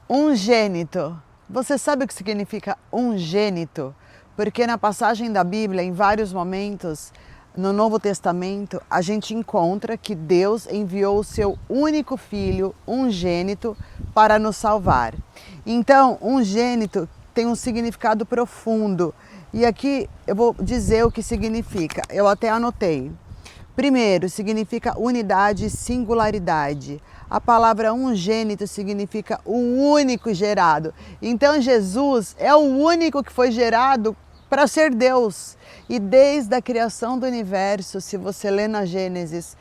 Ungênito. Você sabe o que significa ungênito? Porque na passagem da Bíblia, em vários momentos, no Novo Testamento, a gente encontra que Deus enviou o seu único filho, ungênito, para nos salvar. Então, ungênito tem um significado profundo. E aqui eu vou dizer o que significa. Eu até anotei. Primeiro, significa unidade e singularidade. A palavra ungênito significa o único gerado. Então Jesus é o único que foi gerado para ser Deus. E desde a criação do universo, se você lê na Gênesis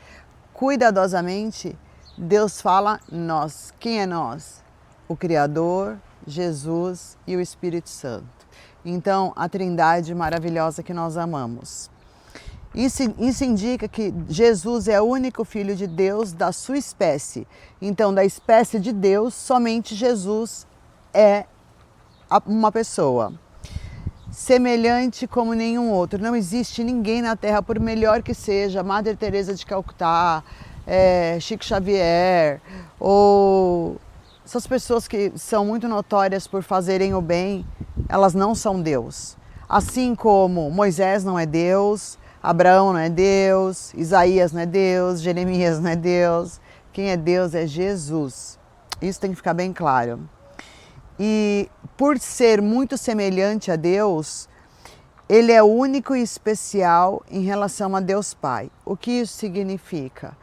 cuidadosamente, Deus fala nós. Quem é nós? O Criador, Jesus e o Espírito Santo. Então, a Trindade maravilhosa que nós amamos. Isso indica que Jesus é o único Filho de Deus da sua espécie. Então, da espécie de Deus, somente Jesus é uma pessoa. Semelhante como nenhum outro. Não existe ninguém na Terra, por melhor que seja, Madre Teresa de Calcutá, Chico Xavier, ou essas pessoas que são muito notórias por fazerem o bem, elas não são Deus. Assim como Moisés não é Deus, Abraão não é Deus, Isaías não é Deus, Jeremias não é Deus. Quem é Deus é Jesus. Isso tem que ficar bem claro. E por ser muito semelhante a Deus, ele é único e especial em relação a Deus Pai. O que isso significa?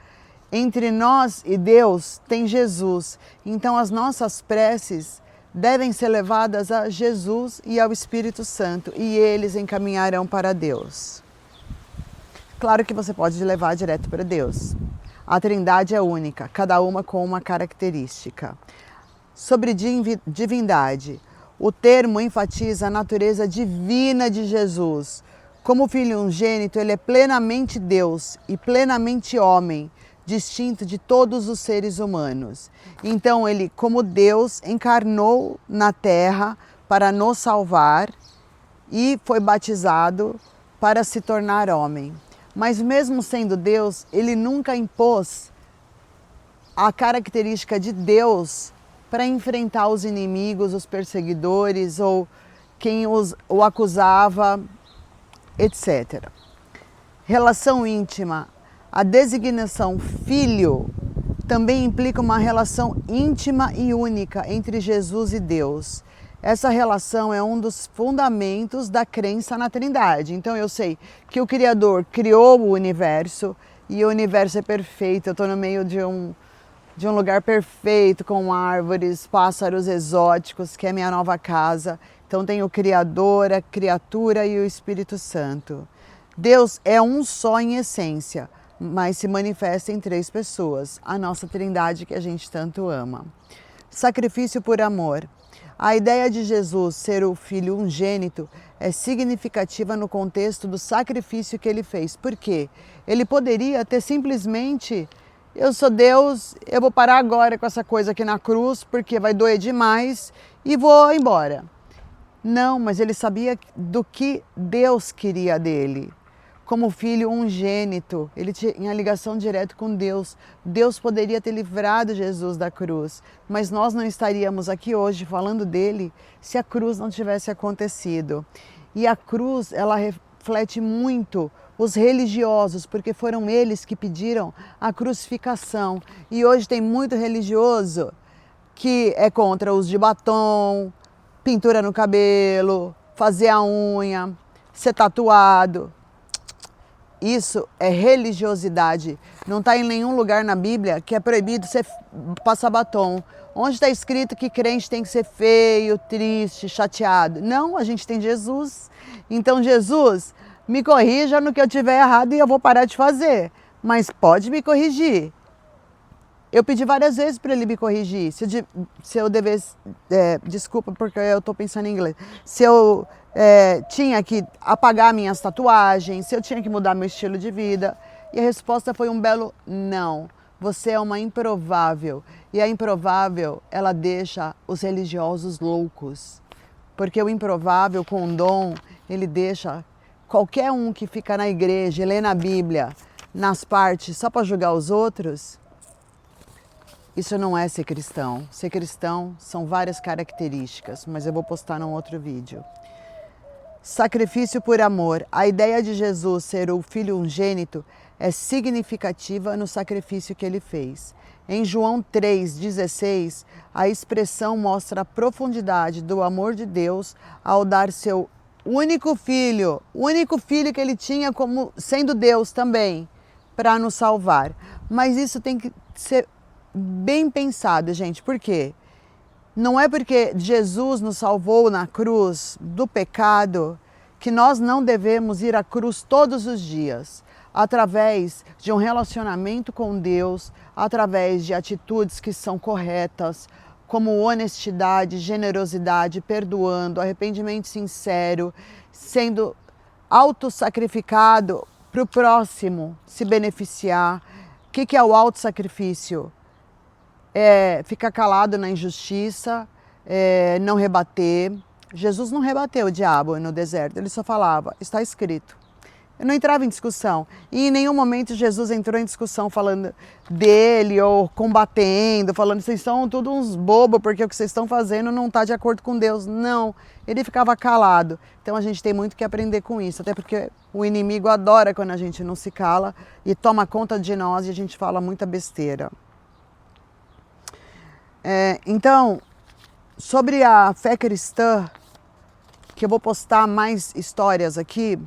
Entre nós e Deus tem Jesus. Então as nossas preces devem ser levadas a Jesus e ao Espírito Santo, e eles encaminharão para Deus. Claro que você pode levar direto para Deus. A Trindade é única, cada uma com uma característica. Sobre divindade, o termo enfatiza a natureza divina de Jesus. Como Filho ungênito, ele é plenamente Deus e plenamente homem, distinto de todos os seres humanos. Então ele, como Deus, encarnou na terra para nos salvar e foi batizado para se tornar homem. Mas mesmo sendo Deus, ele nunca impôs a característica de Deus para enfrentar os inimigos, os perseguidores ou quem o acusava, etc. Relação íntima. A designação filho também implica uma relação íntima e única entre Jesus e Deus. Essa relação é um dos fundamentos da crença na Trindade. Então eu sei que o Criador criou o universo e o universo é perfeito. Eu estou no meio de um lugar perfeito, com árvores, pássaros exóticos, que é minha nova casa. Então tem o Criador, a criatura e o Espírito Santo. Deus é um só em essência, mas se manifesta em três pessoas, a nossa Trindade que a gente tanto ama. Sacrifício por amor. A ideia de Jesus ser o Filho ungênito é significativa no contexto do sacrifício que ele fez. Por quê? Ele poderia ter simplesmente: eu sou Deus, eu vou parar agora com essa coisa aqui na cruz porque vai doer demais e vou embora. Não, mas ele sabia do que Deus queria dele. Como filho ungênito, ele tinha ligação direta com Deus. Deus poderia ter livrado Jesus da cruz, mas nós não estaríamos aqui hoje falando dele se a cruz não tivesse acontecido. E a cruz, ela reflete muito os religiosos, porque foram eles que pediram a crucificação. E hoje tem muito religioso que é contra o uso de batom, pintura no cabelo, fazer a unha, ser tatuado. Isso é religiosidade. Não está em nenhum lugar na Bíblia que é proibido você passar batom. Onde está escrito que crente tem que ser feio, triste, chateado? Não, a gente tem Jesus. Então Jesus, me corrija no que eu tiver errado e eu vou parar de fazer. Mas pode me corrigir. Eu pedi várias vezes para ele me corrigir. Se eu devesse... desculpa porque eu estou pensando em inglês. Se eu tinha que apagar minhas tatuagens, se eu tinha que mudar meu estilo de vida. E a resposta foi um belo não. Você é uma improvável. E a improvável, ela deixa os religiosos loucos. Porque o improvável com dom, ele deixa qualquer um que fica na igreja e lê na Bíblia, nas partes, só para julgar os outros, Isso não é ser cristão. Ser cristão são várias características, mas eu vou postar num outro vídeo. Sacrifício por amor. A ideia de Jesus ser o Filho unigênito é significativa no sacrifício que ele fez. Em João 3,16, a expressão mostra a profundidade do amor de Deus ao dar seu o único filho que ele tinha como sendo Deus também, para nos salvar. Mas isso tem que ser bem pensado, gente. Por quê? Não é porque Jesus nos salvou na cruz do pecado que nós não devemos ir à cruz todos os dias, através de um relacionamento com Deus, através de atitudes que são corretas, como honestidade, generosidade, perdoando, arrependimento sincero, sendo autossacrificado para o próximo se beneficiar. O que é o autossacrifício? É ficar calado na injustiça, não rebater. Jesus não rebateu o diabo no deserto, ele só falava, está escrito. Eu não entrava em discussão. E em nenhum momento Jesus entrou em discussão falando dele ou combatendo, falando vocês são todos uns bobos porque o que vocês estão fazendo não está de acordo com Deus. Não, ele ficava calado. Então a gente tem muito que aprender com isso, até porque o inimigo adora quando a gente não se cala e toma conta de nós e a gente fala muita besteira. Então, sobre a fé cristã, que eu vou postar mais histórias aqui,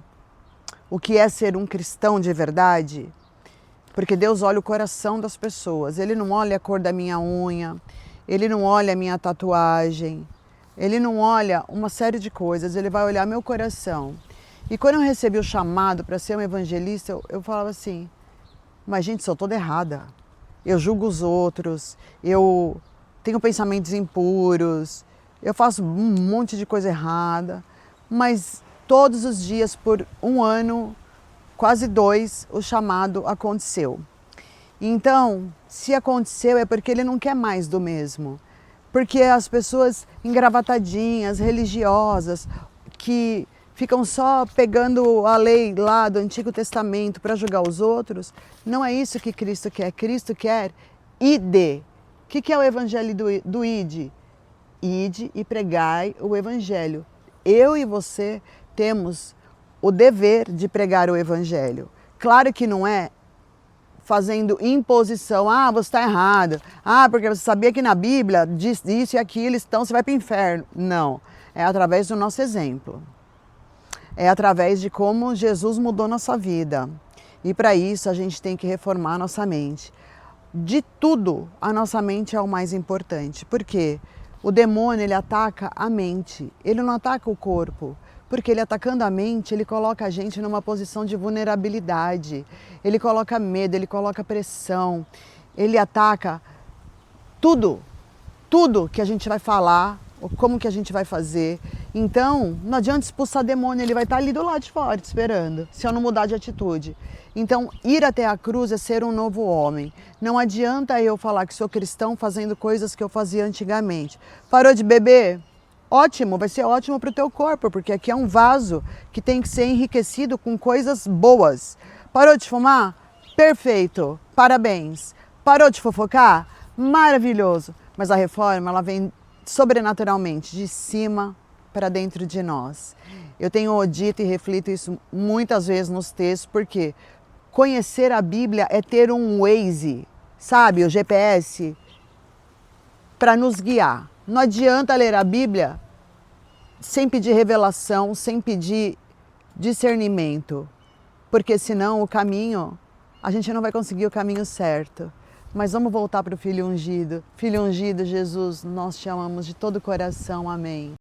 o que é ser um cristão de verdade, porque Deus olha o coração das pessoas, Ele não olha a cor da minha unha, Ele não olha a minha tatuagem, Ele não olha uma série de coisas, Ele vai olhar meu coração. E quando eu recebi o chamado para ser um evangelista, eu falava assim, mas gente, sou toda errada, eu julgo os outros, eu tenho pensamentos impuros, eu faço um monte de coisa errada, mas todos os dias, por um ano, quase 2, o chamado aconteceu. Então, se aconteceu é porque ele não quer mais do mesmo. Porque as pessoas engravatadinhas, religiosas, que ficam só pegando a lei lá do Antigo Testamento para julgar os outros, não é isso que Cristo quer. Cristo quer ide. O que é o evangelho do ide? Ide e pregai o evangelho. Eu e você temos o dever de pregar o evangelho. Claro que não é fazendo imposição, você está errado, porque você sabia que na Bíblia diz isso e aquilo, então você vai para o inferno. Não, é através do nosso exemplo. É através de como Jesus mudou nossa vida. E para isso a gente tem que reformar nossa mente. De tudo, a nossa mente é o mais importante. Por quê? O demônio, ele ataca a mente, ele não ataca o corpo. Porque ele atacando a mente, ele coloca a gente numa posição de vulnerabilidade. Ele coloca medo, ele coloca pressão. Ele ataca tudo que a gente vai falar, ou como que a gente vai fazer. Então, não adianta expulsar demônio, ele vai estar ali do lado de fora te esperando, se eu não mudar de atitude. Então, ir até a cruz é ser um novo homem. Não adianta eu falar que sou cristão fazendo coisas que eu fazia antigamente. Parou de beber? Ótimo, vai ser ótimo para o teu corpo, porque aqui é um vaso que tem que ser enriquecido com coisas boas. Parou de fumar? Perfeito, parabéns. Parou de fofocar? Maravilhoso. Mas a reforma, ela vem sobrenaturalmente, de cima para dentro de nós. Eu tenho dito e reflito isso muitas vezes nos textos, porque conhecer a Bíblia é ter um Waze, sabe, o GPS, para nos guiar. Não adianta ler a Bíblia sem pedir revelação, sem pedir discernimento, porque senão o caminho, a gente não vai conseguir o caminho certo. Mas vamos voltar para o Filho ungido. Filho ungido, Jesus, nós te amamos de todo o coração. Amém.